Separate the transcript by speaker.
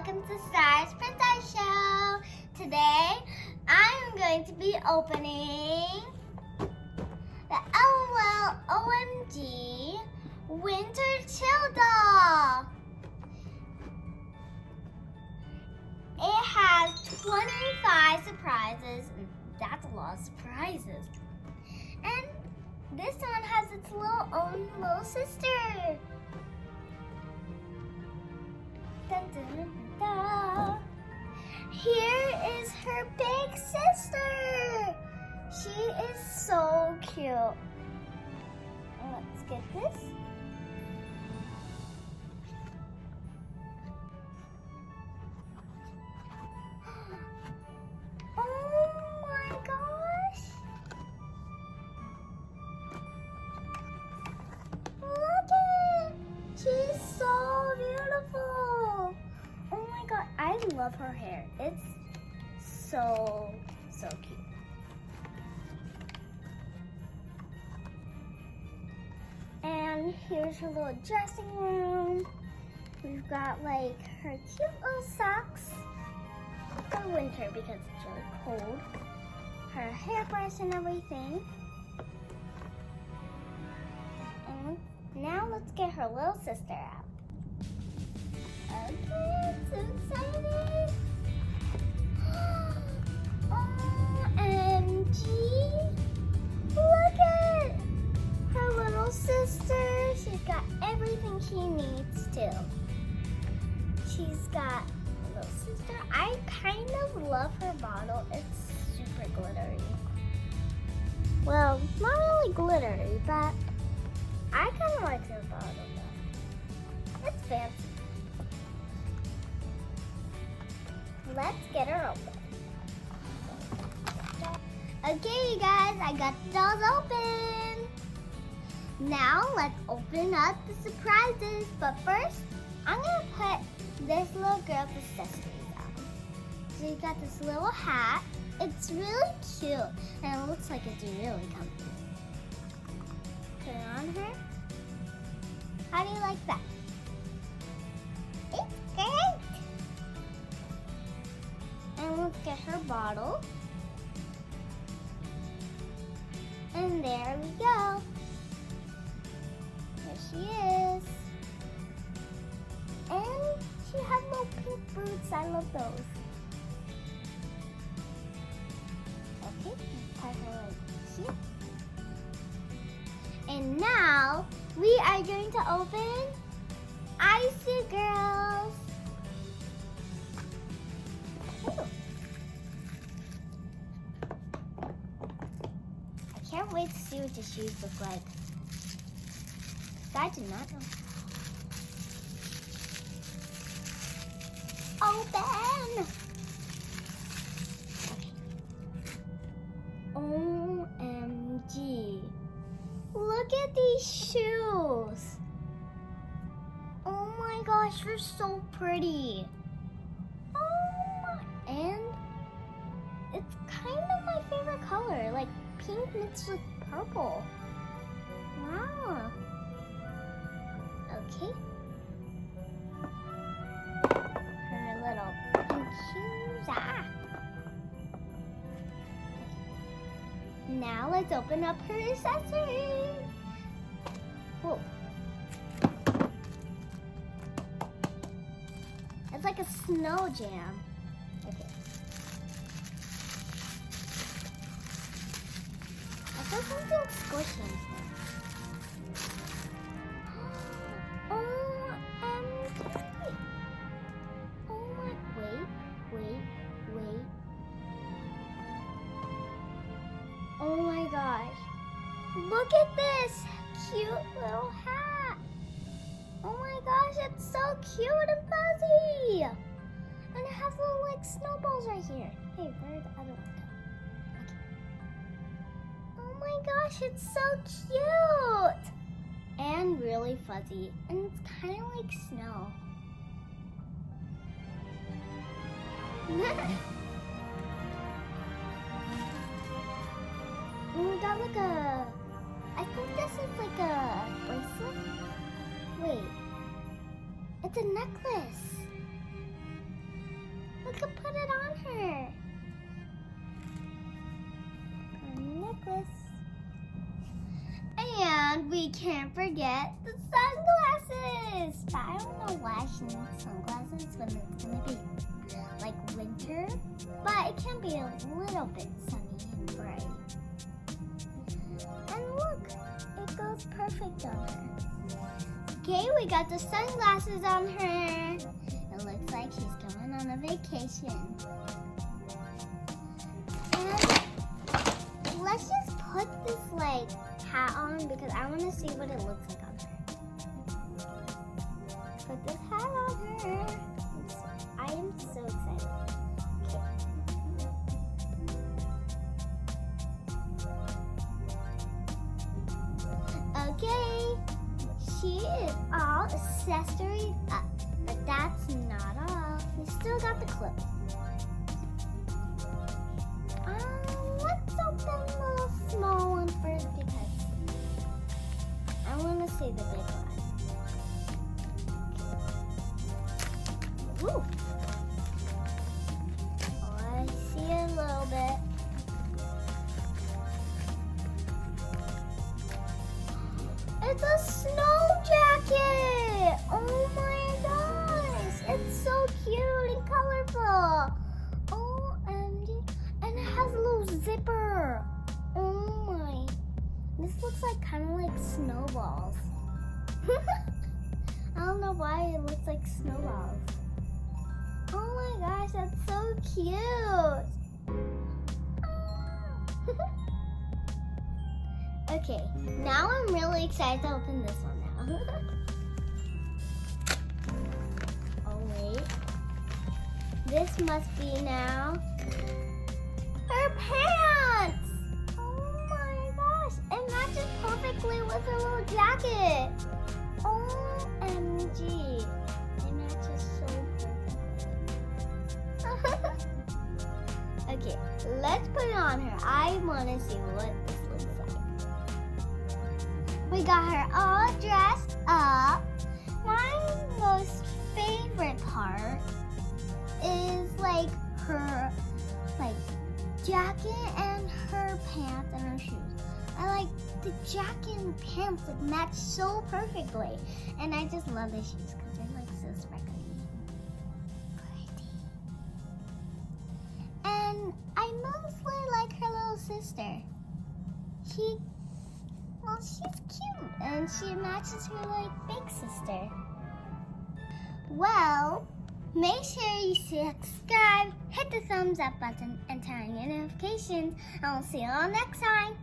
Speaker 1: welcome to Starr's Princess Show. Today, I'm going to be opening the L.O.L. O.M.G. Winterchill doll. It has 25 surprises. That's a lot of surprises. And this one has its own little sister. Dun, dun, dun, dun. Here is her big sister. She is so cute. Let's get this. Oh my gosh. Look at it. She's so beautiful. Oh my god, I love her hair. It's so cute. And here's her little dressing room. We've got like her cute little socks for winter because it's really cold. Her hairbrush and everything. And now let's get her little sister out. Okay, so excited. O.M.G. Look at her little sister. She's got everything she needs too. She's got a little sister. I kind of love her bottle. It's super glittery. Well, not really glittery, but I kind of like her bottle though. It's fancy. Let's get her open. Okay, you guys, I got the dolls open. Now let's open up the surprises. But first, I'm gonna put this little girl's accessories on. So you got this little hat. It's really cute, and it looks like it's really comfy. Put it on her. How do you like that? It's great. And let's get her bottle. And there we go. There she is. And she has little pink boots. I love those. Okay, put her like here. And now we are going to open Icy Gurl. I can't wait to see what the shoes look like. I do not know. Open! O.M.G. Look at these shoes. Oh my gosh, they're so pretty. And it's kind of my favorite color, like pink mixed with purple. Wow. Okay. Her little pink shoes. Ah. Now let's open up her accessories. Whoa. It's like a snow jam. Okay. I feel something squishing. O.M.G. Oh my, wait. Oh my gosh. Look at this cute little hat. Oh my gosh, it's so cute and fuzzy. And it has little like snowballs right here. Hey, where'd the other one go? Okay. Oh my gosh, it's so cute. And really fuzzy. And it's kind of like snow. We got like a, I think this is like a bracelet. Wait, it's a necklace. We could put it on her. A necklace. And we can't forget the sunglasses. But I don't know why she needs sunglasses when it's gonna be like winter. But it can be a little bit sunny and bright. And look, it goes perfect on her. Okay, we got the sunglasses on her. It looks like she's going on a vacation. And let's just put this like hat on because I want to see what it looks like on her. Put this hat on her. I am so excited. Okay, she is all accessories up, but that's not all. We still got the clip. Let's open the small one first because I want to see the big one. Ooh. Oh, I see a little bit. It's a snow jacket! Oh my gosh! It's so cute and colorful! O.M.G. And it has a little zipper! Oh my! This looks like kind of like snowballs. I don't know why it looks like snowballs. Oh my gosh, that's so cute! Okay, now I'm really excited to open this one now. Oh wait, this must be now her pants! Oh my gosh, it matches perfectly with her little jacket. O.M.G, it matches so perfectly. Okay, let's put it on her. I want to see what this looks like. We got her all dressed up. My most favorite part is like her jacket and her pants and her shoes. I like the jacket and pants like match so perfectly. And I just love the shoes because they're like so sparkly. Pretty. And I mostly like her little sister. She's cute and she matches her like big sister. Well, make sure you subscribe, hit the thumbs up button, and turn on your notifications. And we'll see you all next time.